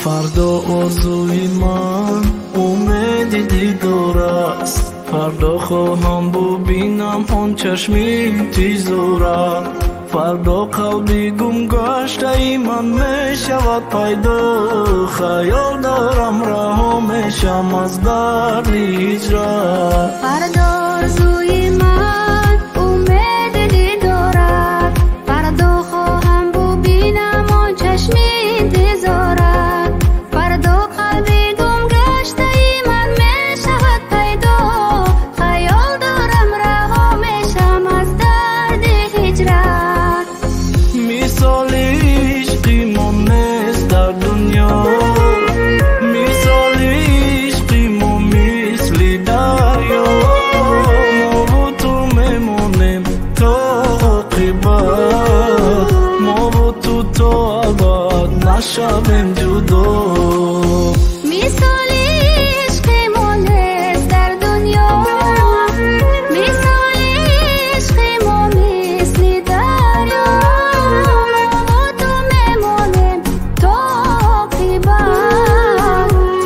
فردا آرزوی من امید دیدار است. فردا خواهم ببینم آن چشم انتظار. فردا قلبی گم گشته ای من می شود پیدا. خیال دارم رها میشم از درد هجران. فردا آرزوی من امید دیدار است. فردا خواهم ببینم آن چشم انتظار. فردا قلبی گم گشته ای من می شود پیدا. خیال دارم رها میشم از درد هجران. مثال عشقی ما نیست در دنیا. مثال عشقی ما مثل دریا. ما و تو میمونیم تا عاقبت. ما و تو تا ابد نشویم جدا. مثال عشق ما نیست در دنیا. مثال عشق ما مثل دریا. ما و تو میمونیم تا عاقبت.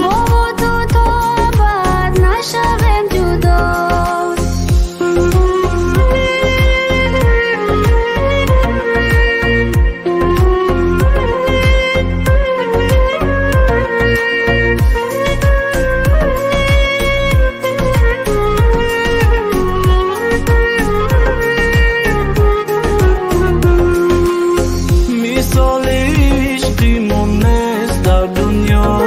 ما و تو تا ابد نشویم جدا. مثال عشقی ما نیست در دنیا.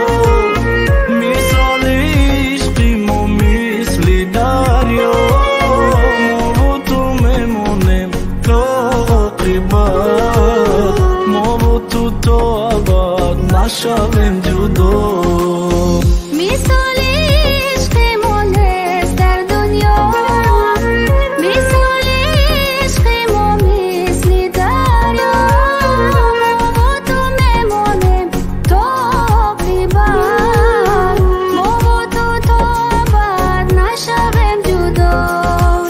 مثال عشقی ما مثل دریا. ما و تو میمونیم تا عاقبت. ما و تو تا ابد نشویم جدا. مثال عشق ما نیست در دنیا. مثال عشق ما مثل دریا. ما و تو میمونیم تا عاقبت. ما و تو تا ابد نشویم جدا.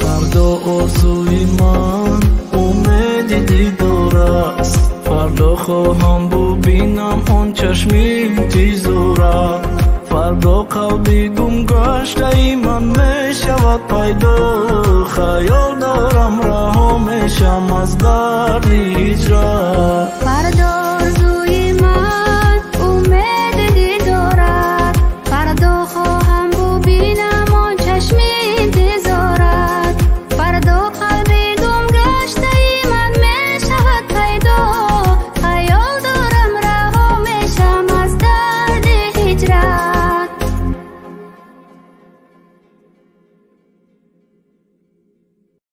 فردا آرزوی من امید دیدار است. فردا خواهم ببینم آن چشم انتظار. فردا قلبی گم گشته ای من می شود پیدا. خیال دارم رها میشم از درد هجران.